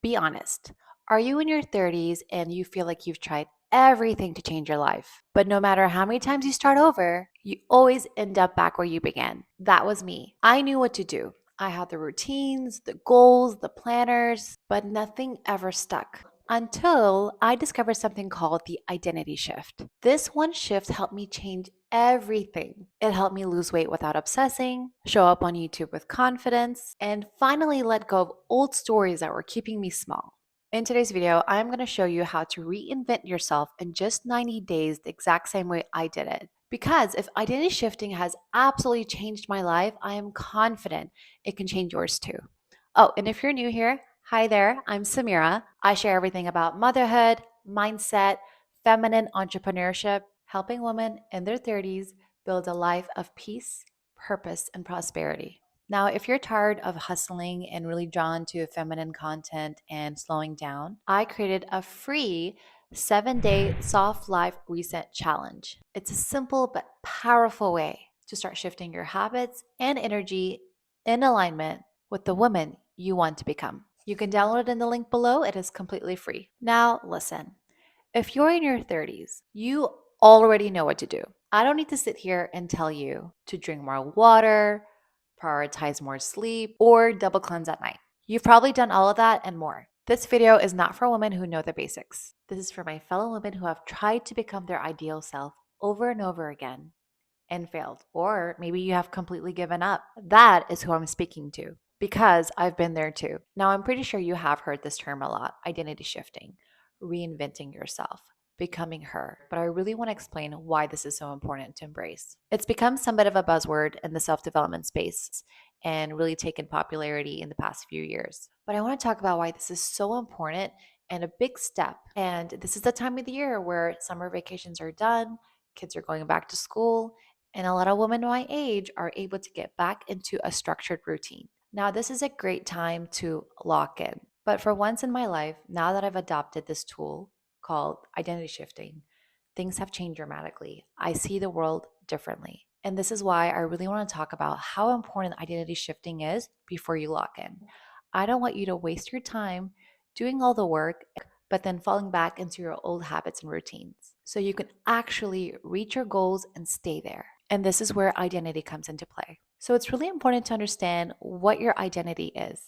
Be honest. Are you in your 30s and you feel like you've tried everything to change your life? But no matter how many times you start over, you always end up back where you began. That was me. I knew what to do. I had the routines, the goals, the planners, but nothing ever stuck until I discovered something called the identity shift. This one shift helped me change everything. It helped me lose weight without obsessing, show up on YouTube with confidence, and finally let go of old stories that were keeping me small. In today's video, I'm going to show you how to reinvent yourself in just 90 days the exact same way I did it. Because if identity shifting has absolutely changed my life, I am confident it can change yours too. Oh, and if you're new here, hi there, I'm Samira. I share everything about motherhood, mindset, feminine entrepreneurship, helping women in their 30s build a life of peace, purpose, and prosperity. Now, if you're tired of hustling and really drawn to feminine content and slowing down, I created a free 7-day soft life reset challenge. It's a simple but powerful way to start shifting your habits and energy in alignment with the woman you want to become. You can download it in the link below. It is completely free. Now, listen. If you're in your 30s, you already know what to do. I don't need to sit here and tell you to drink more water, prioritize more sleep, or double cleanse at night. You've probably done all of that and more. This video is not for women who know the basics. This is for my fellow women who have tried to become their ideal self over and over again and failed. Or maybe you have completely given up. That is who I'm speaking to because I've been there too. Now, I'm pretty sure you have heard this term a lot: identity shifting, reinventing yourself, becoming her. But I really want to explain why this is so important to embrace. It's become somewhat of a buzzword in the self development space and really taken popularity in the past few years. But I want to talk about why this is so important and a big step. And this is the time of the year where summer vacations are done, kids are going back to school, and a lot of women my age are able to get back into a structured routine. Now, this is a great time to lock in. But for once in my life, now that I've adopted this tool called identity shifting, things have changed dramatically. I see the world differently. And this is why I really want to talk about how important identity shifting is before you lock in. I don't want you to waste your time doing all the work, but then falling back into your old habits and routines. So you can actually reach your goals and stay there. And this is where identity comes into play. So it's really important to understand what your identity is.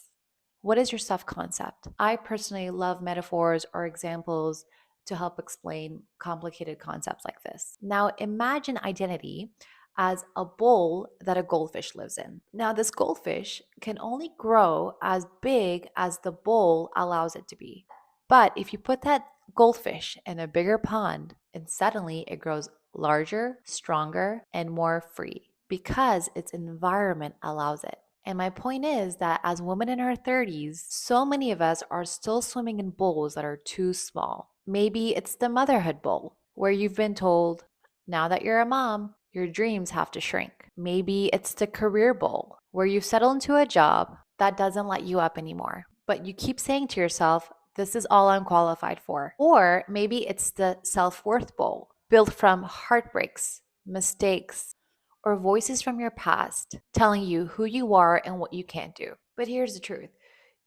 What is your self concept? I personally love metaphors or examples to help explain complicated concepts like this. Now, imagine identity as a bowl that a goldfish lives in. Now, this goldfish can only grow as big as the bowl allows it to be. But if you put that goldfish in a bigger pond, and suddenly it grows larger, stronger, and more free because its environment allows it. And my point is that as women in our 30s, so many of us are still swimming in bowls that are too small. Maybe it's the motherhood bowl where you've been told, now that you're a mom, your dreams have to shrink. Maybe it's the career bowl where you settle into a job that doesn't let you up anymore, but you keep saying to yourself, this is all I'm qualified for. Or maybe it's the self worth bowl built from heartbreaks, mistakes, or voices from your past telling you who you are and what you can't do. But here's the truth: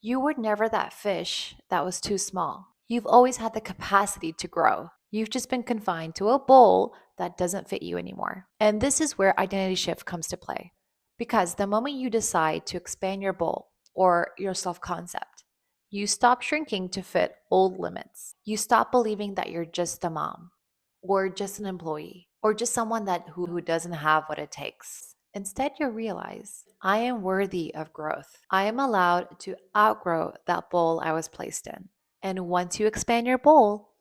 you were never that fish that was too small. You've always had the capacity to grow. You've just been confined to a bowl that doesn't fit you anymore. And this is where identity shift comes to play. Because the moment you decide to expand your bowl or your self concept, you stop shrinking to fit old limits. You stop believing that you're just a mom or just an employee or just someone who doesn't have what it takes. Instead, you realize I am worthy of growth. I am allowed to outgrow that bowl I was placed in. And once you expand your bowl,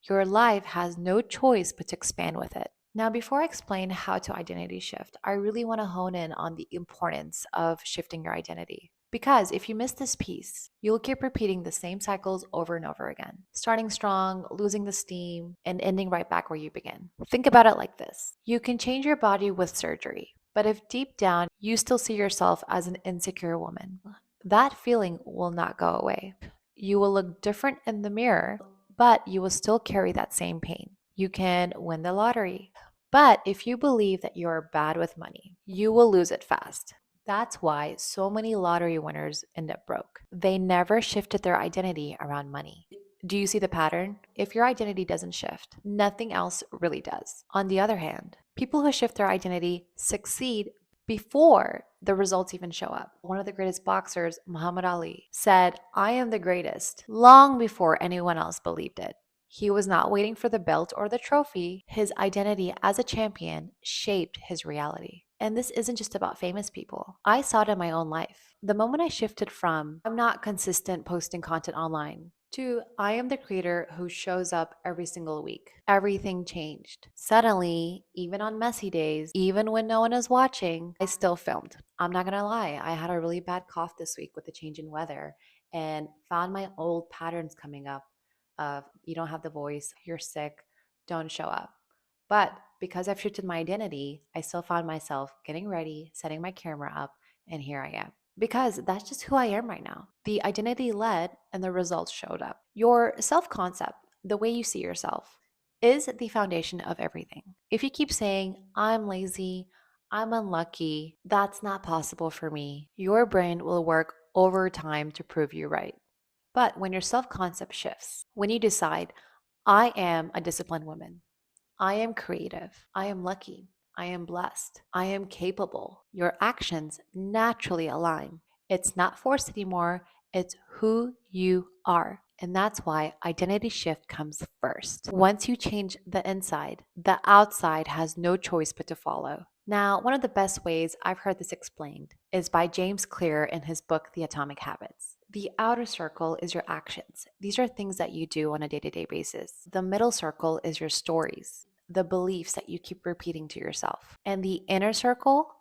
your life has no choice but to expand with it. Now, before I explain how to identity shift, I really want to hone in on the importance of shifting your identity. Because if you miss this piece, you'll keep repeating the same cycles over and over again, starting strong, losing the steam, and ending right back where you begin. Think about it like this: you can change your body with surgery, but if deep down you still see yourself as an insecure woman, that feeling will not go away. You will look different in the mirror, but you will still carry that same pain. You can win the lottery, but if you believe that you're bad with money, you will lose it fast. That's why so many lottery winners end up broke. They never shifted their identity around money. Do you see the pattern? If your identity doesn't shift, nothing else really does. On the other hand, people who shift their identity succeed before the results even show up. One of the greatest boxers, Muhammad Ali, said, "I am the greatest," long before anyone else believed it. He was not waiting for the belt or the trophy. His identity as a champion shaped his reality. And this isn't just about famous people. I saw it in my own life. The moment I shifted from "I'm not consistent posting content online" to "I am the creator who shows up every single week," everything changed. Suddenly, even on messy days, even when no one is watching, I still filmed. I'm not gonna lie, I had a really bad cough this week with the change in weather and found my old patterns coming up of "you don't have the voice, you're sick, don't show up." But because I've shifted my identity, I still found myself getting ready, setting my camera up, and here I am. Because that's just who I am right now. The identity led and the results showed up. Your self concept, the way you see yourself, is the foundation of everything. If you keep saying, "I'm lazy, I'm unlucky, that's not possible for me," your brain will work overtime to prove you right. But when your self concept shifts, when you decide, "I am a disciplined woman, I am creative, I am lucky, I am blessed, I am capable," your actions naturally align. It's not forced anymore, it's who you are. And that's why identity shift comes first. Once you change the inside, the outside has no choice but to follow. Now, one of the best ways I've heard this explained is by James Clear in his book, The Atomic Habits. The outer circle is your actions. These are things that you do on a day to day basis. The middle circle is your stories, the beliefs that you keep repeating to yourself. And the inner circle,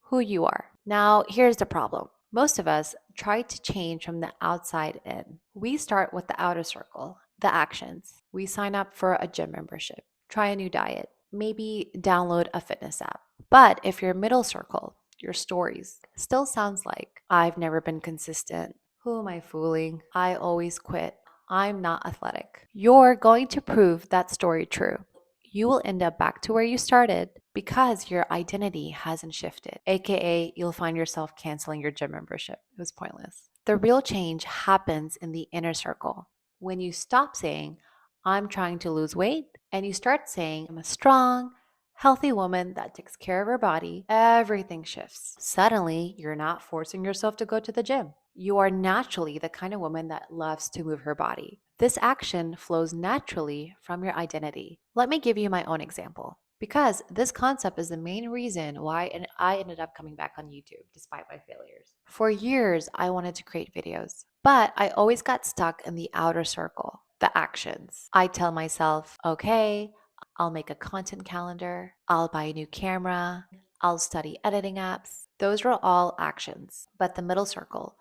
who you are. Now, here's the problem. Most of us try to change from the outside in. We start with the outer circle, the actions. We sign up for a gym membership, try a new diet, maybe download a fitness app. But if your middle circle, your stories, still sounds like "I've never been consistent, who am I fooling, I always quit, I'm not athletic," you're going to prove that story true. You will end up back to where you started because your identity hasn't shifted, aka you'll find yourself canceling your gym membership. It was pointless. The real change happens in the inner circle. When you stop saying, "I'm trying to lose weight," and you start saying, "I'm a strong, healthy woman that takes care of her body," everything shifts. Suddenly, you're not forcing yourself to go to the gym. You are naturally the kind of woman that loves to move her body. This action flows naturally from your identity. Let me give you my own example, because this concept is the main reason why I ended up coming back on YouTube despite my failures. For years, I wanted to create videos, but I always got stuck in the outer circle, the actions. I tell myself, "Okay, I'll make a content calendar, I'll buy a new camera, I'll study editing apps." Those were all actions. But the middle circle,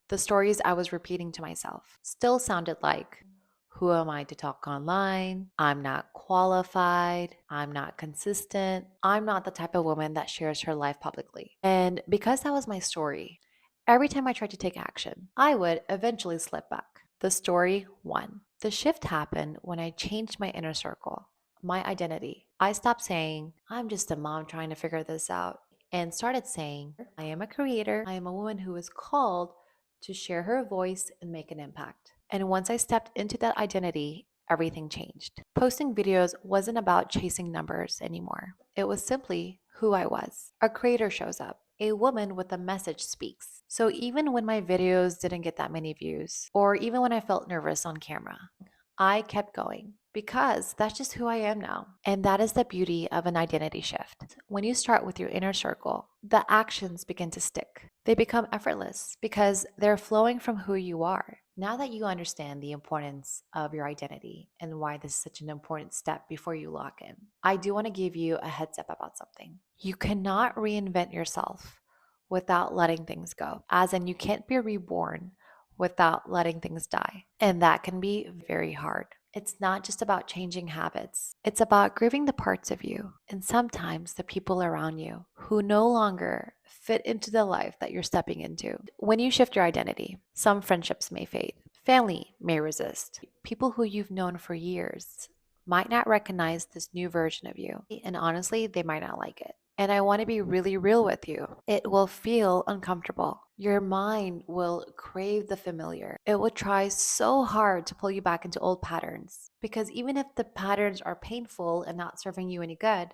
the stories I was repeating to myself, still sounded like, "Who am I to talk online? I'm not qualified. I'm not consistent. I'm not the type of woman that shares her life publicly." And because that was my story, every time I tried to take action, I would eventually slip back. The story won. The shift happened when I changed my inner circle, my identity. I stopped saying, "I'm just a mom trying to figure this out," and started saying, "I am a creator. I am a woman who is called to share her voice and make an impact." And once I stepped into that identity, everything changed. Posting videos wasn't about chasing numbers anymore. It was simply who I was. A creator shows up. A woman with a message speaks. So even when my videos didn't get that many views, or even when I felt nervous on camera, I kept going because that's just who I am now. And that is the beauty of an identity shift. When you start with your inner circle, the actions begin to stick. They become effortless because they're flowing from who you are. Now that you understand the importance of your identity and why this is such an important step before you lock in, I do want to give you a heads up about something. You cannot reinvent yourself without letting things go, as in, you can't be reborn without letting things die. And that can be very hard. It's not just about changing habits, it's about grieving the parts of you and sometimes the people around you who no longer fit into the life that you're stepping into. When you shift your identity, some friendships may fade, family may resist, people who you've known for years might not recognize this new version of you, and honestly, they might not like it. And I want to be really real with you. It will feel uncomfortable. Your mind will crave the familiar. It will try so hard to pull you back into old patterns. Because even if the patterns are painful and not serving you any good,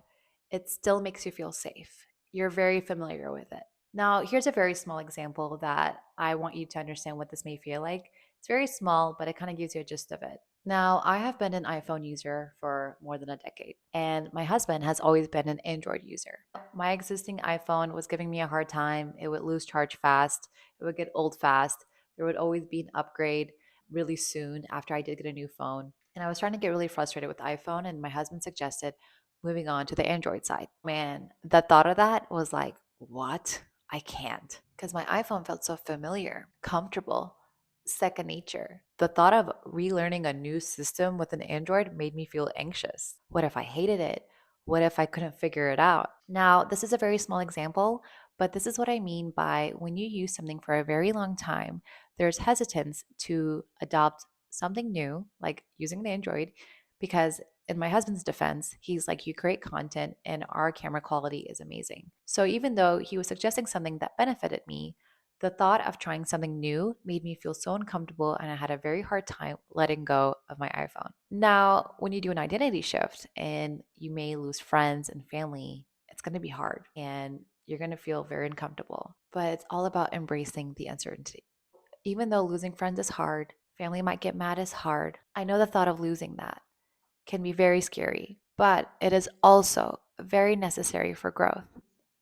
it still makes you feel safe. You're very familiar with it. Now, here's a very small example that I want you to understand what this may feel like. It's very small, but it kind of gives you a gist of it. Now, I have been an iPhone user for more than a decade, and my husband has always been an Android user. My existing iPhone was giving me a hard time. It would lose charge fast, it would get old fast. There would always be an upgrade really soon after I did get a new phone. And I was starting to get really frustrated with the iPhone, and my husband suggested moving on to the Android side. Man, the thought of that was like, what? I can't. Because my iPhone felt so familiar, comfortable, second nature. The thought of relearning a new system with an Android made me feel anxious. What if I hated it? What if I couldn't figure it out? Now, this is a very small example, but this is what I mean by when you use something for a very long time, there's hesitance to adopt something new, like using an Android, because in my husband's defense, he's like, you create content and our camera quality is amazing. So even though he was suggesting something that benefited me, the thought of trying something new made me feel so uncomfortable, and I had a very hard time letting go of my iPhone. Now, when you do an identity shift and you may lose friends and family, it's going to be hard and you're going to feel very uncomfortable. But it's all about embracing the uncertainty. Even though losing friends is hard, family might get mad is hard. I know the thought of losing that can be very scary, but it is also very necessary for growth.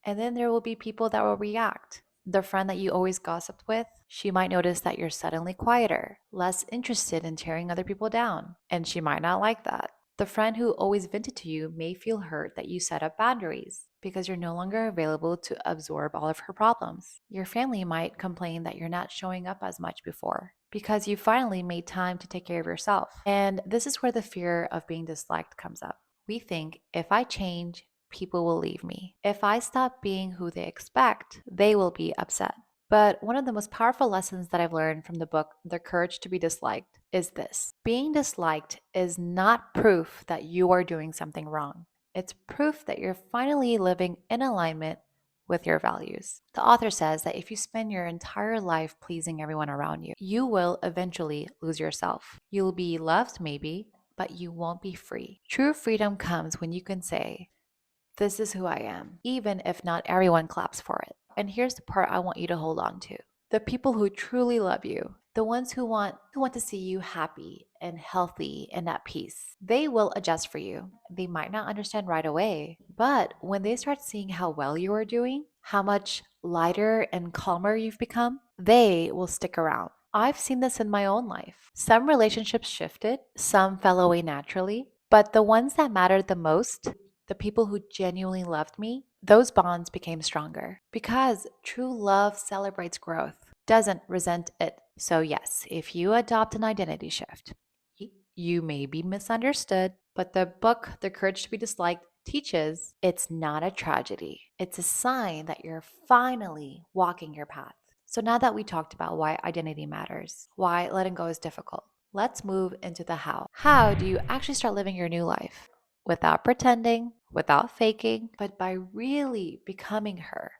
And then there will be people that will react. The friend that you always gossiped with, she might notice that you're suddenly quieter, less interested in tearing other people down, and she might not like that. The friend who always vented to you may feel hurt that you set up boundaries because you're no longer available to absorb all of her problems. Your family might complain that you're not showing up as much before because you finally made time to take care of yourself. And this is where the fear of being disliked comes up. We think if I change, people will leave me. If I stop being who they expect, they will be upset. But one of the most powerful lessons that I've learned from the book, The Courage to be Disliked, is this: being disliked is not proof that you are doing something wrong. It's proof that you're finally living in alignment with your values. The author says that if you spend your entire life pleasing everyone around you, you will eventually lose yourself. You'll be loved, maybe, but you won't be free. True freedom comes when you can say, this is who I am, even if not everyone claps for it. And here's the part I want you to hold on to. The people who truly love you, the ones who want to see you happy and healthy and at peace, they will adjust for you. They might not understand right away, but when they start seeing how well you are doing, how much lighter and calmer you've become, they will stick around. I've seen this in my own life. Some relationships shifted, some fell away naturally, but the ones that mattered the most, the people who genuinely loved me, those bonds became stronger because true love celebrates growth, doesn't resent it. So, yes, if you adopt an identity shift, you may be misunderstood, but the book, The Courage to be Disliked, teaches it's not a tragedy. It's a sign that you're finally walking your path. So, now that we talked about why identity matters, why letting go is difficult, let's move into the how. How do you actually start living your new life? Without pretending, without faking, but by really becoming her.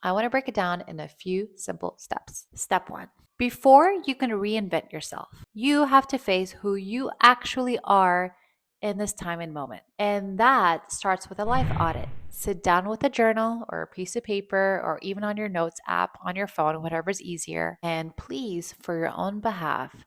I want to break it down in a few simple steps. Step one: before you can reinvent yourself, you have to face who you actually are in this time and moment. And that starts with a life audit. Sit down with a journal or a piece of paper or even on your notes app on your phone, whatever's easier. And please, for your own behalf,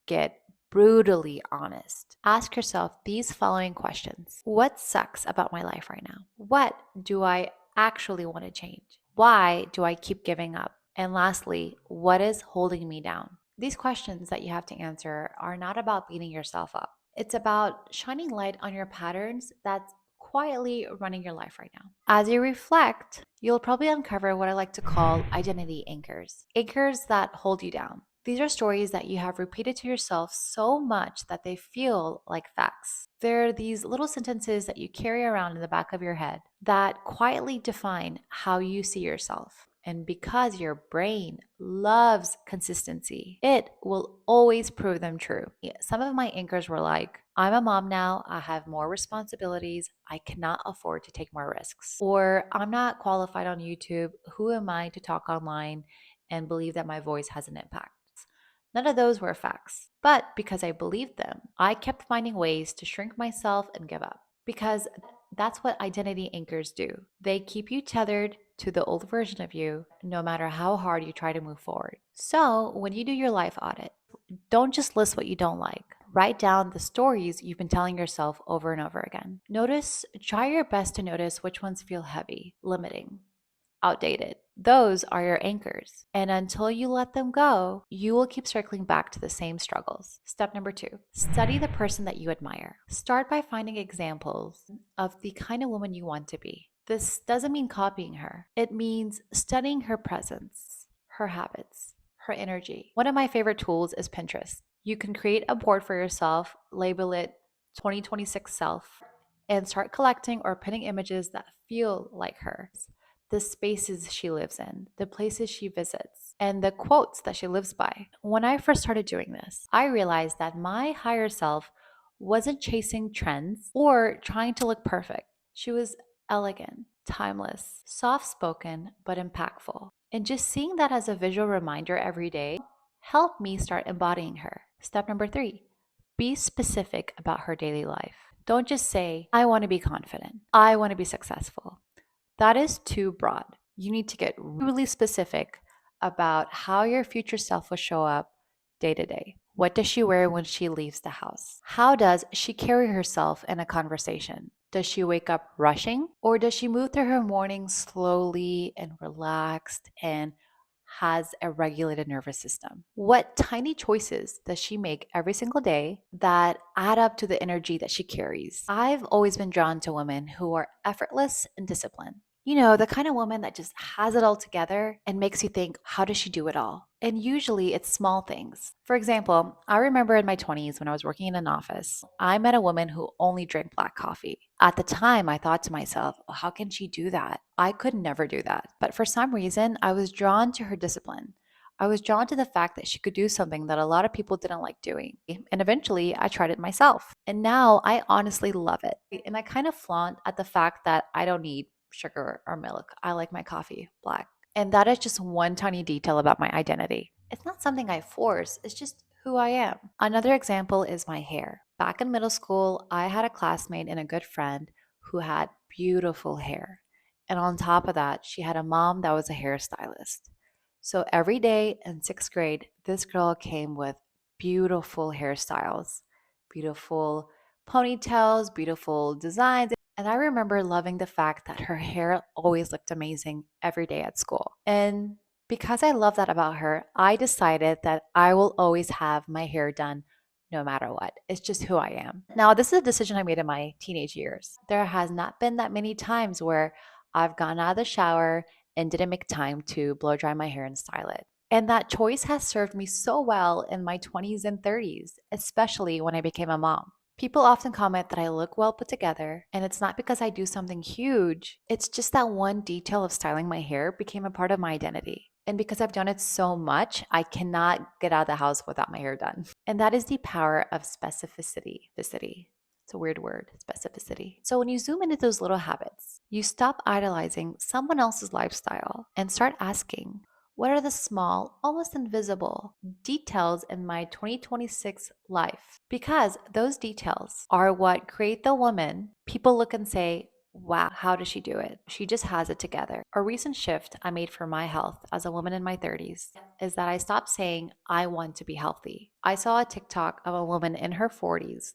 get brutally honest. Ask yourself these following questions: what sucks about my life right now? What do I actually want to change? Why do I keep giving up? And lastly, what is holding me down? These questions that you have to answer are not about beating yourself up. It's about shining light on your patterns that's quietly running your life right now. As you reflect, you'll probably uncover what I like to call identity anchors, anchors that hold you down. These are stories that you have repeated to yourself so much that they feel like facts. They're these little sentences that you carry around in the back of your head that quietly define how you see yourself And because your brain loves consistency, it will always prove them true. Yeah, some of my anchors were like, I'm a mom now, I have more responsibilities, I cannot afford to take more risks. Or I'm not qualified on YouTube, who am I to talk online and believe that my voice has an impact? None of those were facts. But because I believed them, I kept finding ways to shrink myself and give up. Because that's what identity anchors do. They keep you tethered to the old version of you, no matter how hard you try to move forward. So, when you do your life audit, don't just list what you don't like. Write down the stories you've been telling yourself over and over again. Try your best to notice which ones feel heavy, limiting, outdated. Those are your anchors. And until you let them go, you will keep circling back to the same struggles. Step number 2, study the person that you admire. Start by finding examples of the kind of woman you want to be. This doesn't mean copying her, it means studying her presence, her habits, her energy. One of my favorite tools is Pinterest. You can create a board for yourself, label it 2026 self, and start collecting or pinning images that feel like her. The spaces she lives in, the places she visits, and the quotes that she lives by. When I first started doing this, I realized that my higher self wasn't chasing trends or trying to look perfect. She was elegant, timeless, soft spoken, but impactful. And just seeing that as a visual reminder every day helped me start embodying her. Step number 3, be specific about her daily life. Don't just say, I want to be confident, I want to be successful. That is too broad. You need to get really specific about how your future self will show up day to day. What does she wear when she leaves the house? How does she carry herself in a conversation? Does she wake up rushing or does she move through her morning slowly and relaxed and has a regulated nervous system? What tiny choices does she make every single day that add up to the energy that she carries? I've always been drawn to women who are effortless and disciplined. You know, the kind of woman that just has it all together and makes you think, how does she do it all? And usually it's small things. For example, I remember in my 20s when I was working in an office, I met a woman who only drank black coffee. At the time, I thought to myself, "Oh, how can she do that? I could never do that." But for some reason, I was drawn to her discipline. I was drawn to the fact that she could do something that a lot of people didn't like doing. And eventually, I tried it myself. And now I honestly love it. And I kind of flaunt at the fact that I don't need sugar or milk. I like my coffee black. And that is just one tiny detail about my identity. It's not something I force, it's just who I am. Another example is my hair. Back in middle school, I had a classmate and a good friend who had beautiful hair. And on top of that, she had a mom that was a hairstylist. So every day in 6th grade, this girl came with beautiful hairstyles, beautiful ponytails, beautiful designs. And I remember loving the fact that her hair always looked amazing every day at school. And because I love that about her, I decided that I will always have my hair done no matter what. It's just who I am. Now, this is a decision I made in my teenage years. There has not been that many times where I've gone out of the shower and didn't make time to blow dry my hair and style it. And that choice has served me so well in my 20s and 30s, especially when I became a mom. People often comment that I look well put together, and it's not because I do something huge. It's just that one detail of styling my hair became a part of my identity. And because I've done it so much, I cannot get out of the house without my hair done. And that is the power of specificity. It's a weird word, specificity. So when you zoom into those little habits, you stop idolizing someone else's lifestyle and start asking, what are the small, almost invisible details in my 2026 life? Because those details are what create the woman people look and say, wow, how does she do it? She just has it together. A recent shift I made for my health as a woman in my 30s is that I stopped saying, I want to be healthy. I saw a TikTok of a woman in her 40s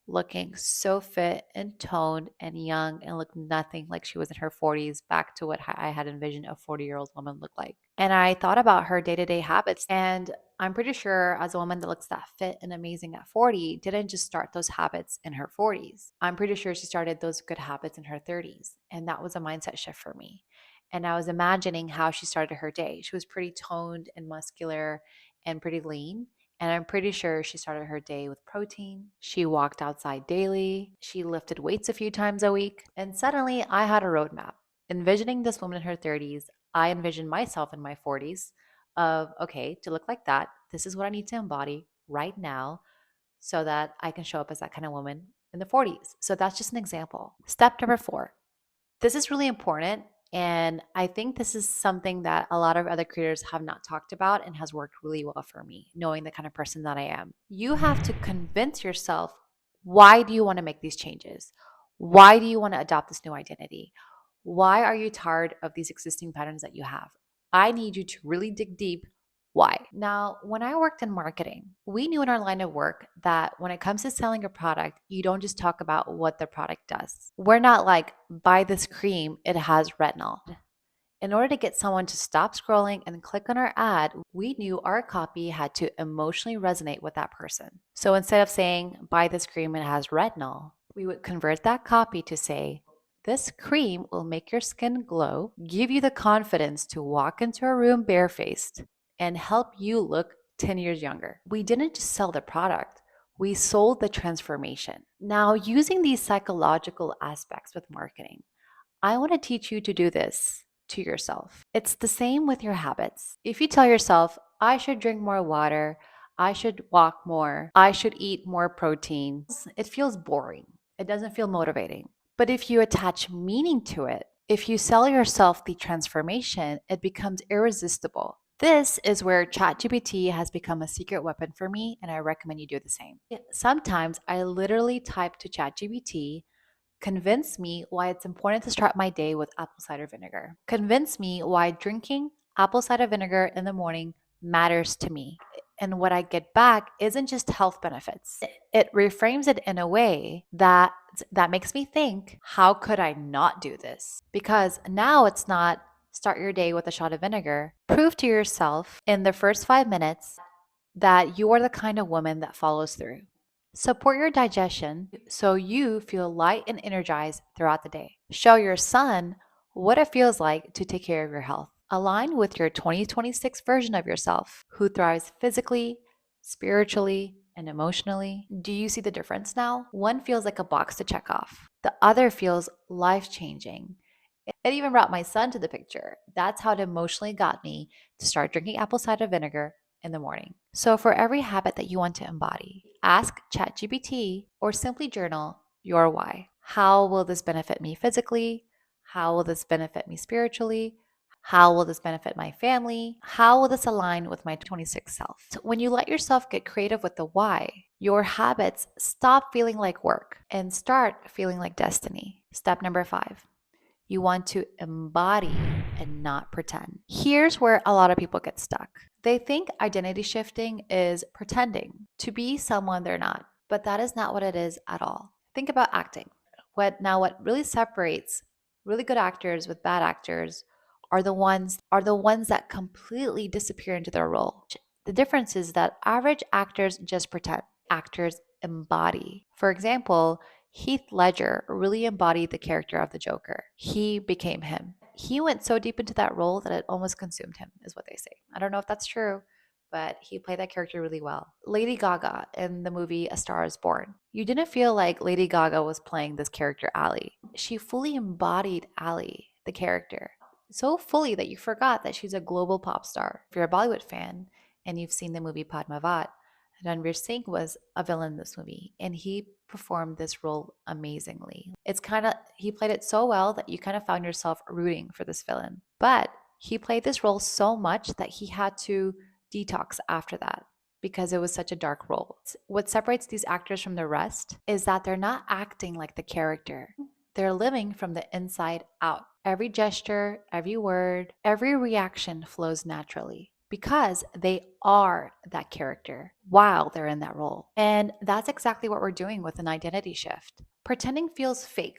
looking so fit and toned and young and looked nothing like she was in her 40s, back to what I had envisioned a 40-year-old woman look like. And I thought about her day-to-day habits, and I'm pretty sure as a woman that looks that fit and amazing at 40 didn't just start those habits in her 40s. I'm pretty sure she started those good habits in her 30s, and that was a mindset shift for me. And I was imagining how she started her day. She was pretty toned and muscular and pretty lean. And I'm pretty sure she started her day with protein. She walked outside daily. She lifted weights a few times a week. And suddenly I had a roadmap. Envisioning this woman in her 30s, I envisioned myself in my 40s of, okay, to look like that, this is what I need to embody right now so that I can show up as that kind of woman in the 40s. So that's just an example. Step number 4. This is really important. And I think this is something that a lot of other creators have not talked about and has worked really well for me, knowing the kind of person that I am. You have to convince yourself, why do you want to make these changes? Why do you want to adopt this new identity? Why are you tired of these existing patterns that you have? I need you to really dig deep. Why? Now, when I worked in marketing, we knew in our line of work that when it comes to selling a product, you don't just talk about what the product does. We're not like, buy this cream, it has retinol. In order to get someone to stop scrolling and click on our ad, we knew our copy had to emotionally resonate with that person. So instead of saying, buy this cream, it has retinol, we would convert that copy to say, this cream will make your skin glow, give you the confidence to walk into a room barefaced, and help you look 10 years younger. We didn't just sell the product, we sold the transformation. Now, using these psychological aspects with marketing, I want to teach you to do this to yourself. It's the same with your habits. If you tell yourself, I should drink more water, I should walk more, I should eat more protein, it feels boring. It doesn't feel motivating. But if you attach meaning to it, if you sell yourself the transformation, it becomes irresistible. This is where ChatGPT has become a secret weapon for me, and I recommend you do the same. Sometimes I literally type to ChatGPT, convince me why it's important to start my day with apple cider vinegar. Convince me why drinking apple cider vinegar in the morning matters to me. And what I get back isn't just health benefits. It reframes it in a way that makes me think, how could I not do this? Because now it's not start your day with a shot of vinegar. Prove to yourself in the first 5 minutes that you are the kind of woman that follows through. Support your digestion so you feel light and energized throughout the day. Show your son what it feels like to take care of your health. Align with your 2026 version of yourself who thrives physically, spiritually, and emotionally. Do you see the difference now? One feels like a box to check off, the other feels life changing. It even brought my son to the picture. That's how it emotionally got me to start drinking apple cider vinegar in the morning. So, for every habit that you want to embody, ask ChatGPT or simply journal your why. How will this benefit me physically? How will this benefit me spiritually? How will this benefit my family? How will this align with my 26 self? So when you let yourself get creative with the why, your habits stop feeling like work and start feeling like destiny. Step number 5. You want to embody and not pretend. Here's where a lot of people get stuck. They think identity shifting is pretending to be someone they're not, but that is not what it is at all. Think about acting. What really separates really good actors with bad actors are the ones that completely disappear into their role. The difference is that average actors just pretend. Actors embody. For example, Heath Ledger really embodied the character of the Joker. He became him. He went so deep into that role that it almost consumed him, is what they say. I don't know if that's true, but he played that character really well. Lady Gaga in the movie A Star is Born. You didn't feel like Lady Gaga was playing this character, Ally. She fully embodied Ally, the character, so fully that you forgot that she's a global pop star. If you're a Bollywood fan and you've seen the movie Padmavat, Ranveer Singh was a villain in this movie, and he performed this role amazingly. He played it so well that you kind of found yourself rooting for this villain. But he played this role so much that he had to detox after that because it was such a dark role. What separates these actors from the rest is that they're not acting like the character. They're living from the inside out. Every gesture, every word, every reaction flows naturally because they are that character while they're in that role. And that's exactly what we're doing with an identity shift. Pretending feels fake,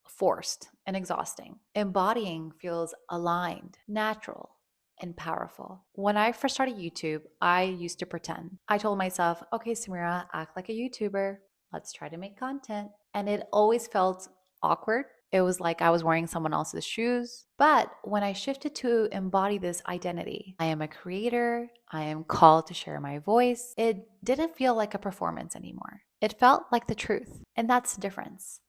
forced, and exhausting. Embodying feels aligned, natural, and powerful. When I first started YouTube, I used to pretend. I told myself, okay, Samira, act like a YouTuber. Let's try to make content. And it always felt awkward. It was like I was wearing someone else's shoes. But when I shifted to embody this identity, I am a creator, I am called to share my voice, it didn't feel like a performance anymore. It felt like the truth. And that's the difference.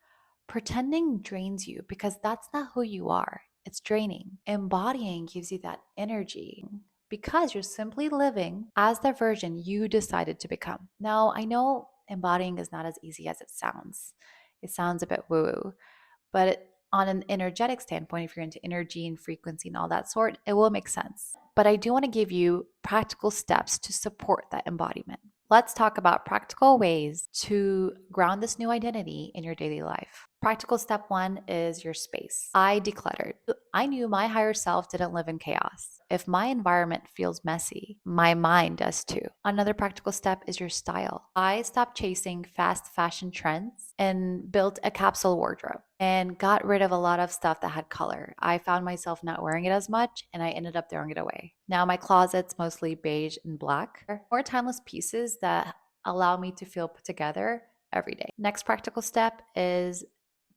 Pretending drains you because that's not who you are. It's draining. Embodying gives you that energy because you're simply living as the version you decided to become. Now, I know embodying is not as easy as it sounds. It sounds a bit woo woo, but on an energetic standpoint, if you're into energy and frequency and all that sort, it will make sense. But I do want to give you practical steps to support that embodiment. Let's talk about practical ways to ground this new identity in your daily life. Practical step one is your space. I decluttered. I knew my higher self didn't live in chaos. If my environment feels messy, my mind does too. Another practical step is your style. I stopped chasing fast fashion trends and built a capsule wardrobe and got rid of a lot of stuff that had color. I found myself not wearing it as much and I ended up throwing it away. Now my closet's mostly beige and black. More timeless pieces that allow me to feel put together every day. Next practical step is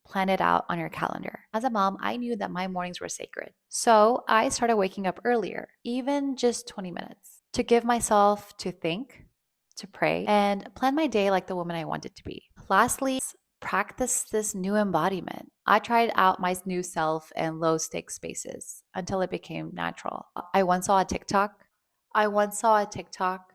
plan it out on your calendar. As a mom, I knew that my mornings were sacred. So I started waking up earlier, even just 20 minutes, to give myself to think, to pray, and plan my day like the woman I wanted to be. Lastly, practice this new embodiment. I tried out my new self in low stakes spaces until it became natural. I once saw a TikTok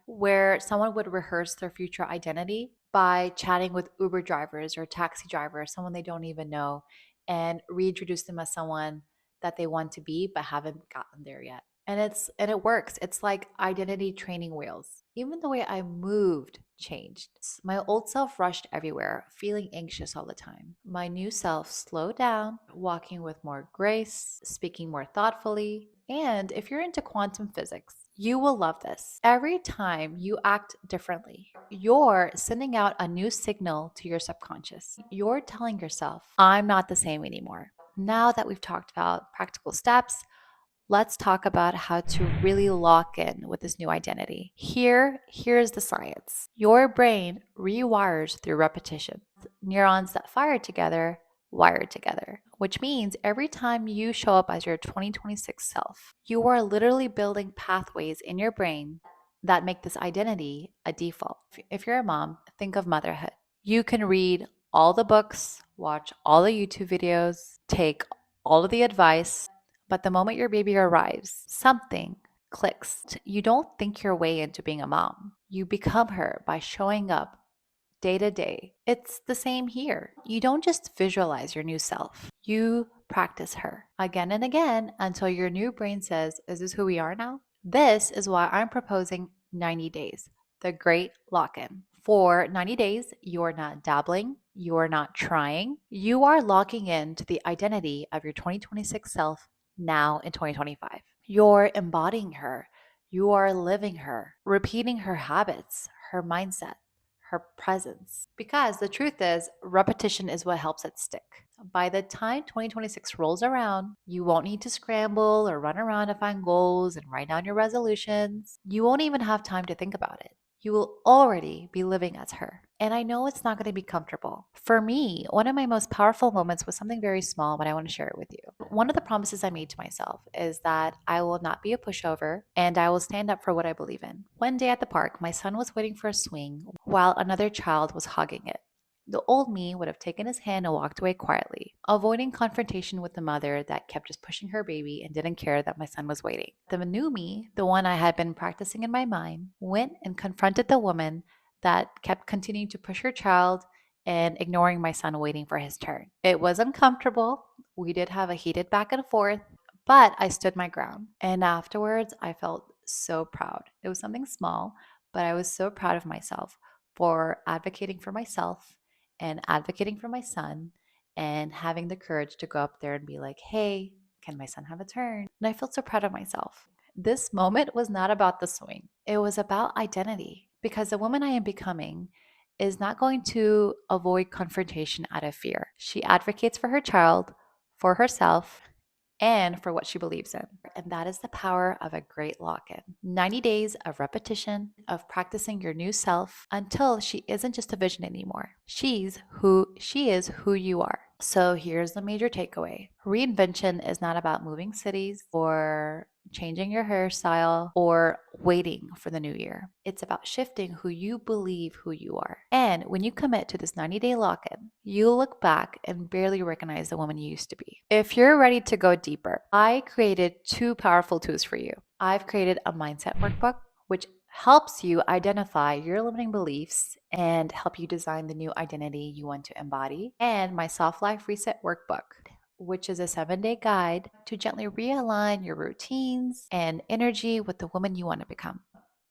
where someone would rehearse their future identity by chatting with Uber drivers or taxi drivers, someone they don't even know, and reintroduce them as someone that they want to be but haven't gotten there yet. And it works. It's like identity training wheels. Even the way I moved changed. My old self rushed everywhere, feeling anxious all the time. My new self slowed down, walking with more grace, speaking more thoughtfully. And if you're into quantum physics, you will love this. Every time you act differently, you're sending out a new signal to your subconscious. You're telling yourself, I'm not the same anymore. Now that we've talked about practical steps, let's talk about how to really lock in with this new identity. Here's the science. Your brain rewires through repetition. Neurons that fire together wire together, which means every time you show up as your 2026 self, you are literally building pathways in your brain that make this identity a default. If you're a mom, think of motherhood. You can read all the books, watch all the YouTube videos, take all of the advice, but the moment your baby arrives, something clicks. You don't think your way into being a mom. You become her by showing up day to day. It's the same here. You don't just visualize your new self, you practice her again and again until your new brain says, is this who we are now? This is why I'm proposing 90 days, the great lock in. For 90 days, you're not dabbling, you're not trying, you are locking in to the identity of your 2026 self now in 2025. You're embodying her, you are living her, repeating her habits, her mindset, her presence. Because the truth is, repetition is what helps it stick. By the time 2026 rolls around, you won't need to scramble or run around to find goals and write down your resolutions. You won't even have time to think about it. You will already be living as her. And I know it's not going to be comfortable. For me, one of my most powerful moments was something very small, but I want to share it with you. One of the promises I made to myself is that I will not be a pushover and I will stand up for what I believe in. One day at the park, my son was waiting for a swing while another child was hogging it. The old me would have taken his hand and walked away quietly, avoiding confrontation with the mother that kept just pushing her baby and didn't care that my son was waiting. The new me, the one I had been practicing in my mind, went and confronted the woman that kept continuing to push her child and ignoring my son waiting for his turn. It was uncomfortable. We did have a heated back and forth, but I stood my ground. And afterwards, I felt so proud. It was something small, but I was so proud of myself for advocating for myself and advocating for my son and having the courage to go up there and be like, hey, can my son have a turn? And I felt so proud of myself. This moment was not about the swing, it was about identity because the woman I am becoming is not going to avoid confrontation out of fear. She advocates for her child, for herself, and for what she believes in. And that is the power of a great lock in. 90 days of repetition, of practicing your new self until she isn't just a vision anymore. She is who you are. So here's the major takeaway: reinvention is not about moving cities or changing your hairstyle or waiting for the new year. It's about shifting who you believe who you are. And when you commit to this 90-day lock in, you'll look back and barely recognize the woman you used to be. If you're ready to go deeper, I created two powerful tools for you. I've created a mindset workbook, which helps you identify your limiting beliefs and help you design the new identity you want to embody, and my Soft Life Reset Workbook, which is a 7-day guide to gently realign your routines and energy with the woman you want to become.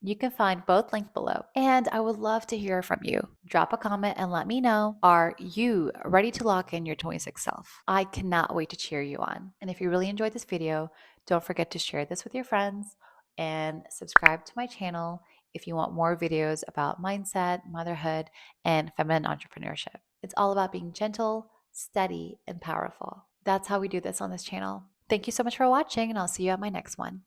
You can find both links below. And I would love to hear from you. Drop a comment and let me know, are you ready to lock in your 26 self? I cannot wait to cheer you on. And if you really enjoyed this video, don't forget to share this with your friends and subscribe to my channel if you want more videos about mindset, motherhood, and feminine entrepreneurship. It's all about being gentle, steady, and powerful. That's how we do this on this channel. Thank you so much for watching, and I'll see you at my next one.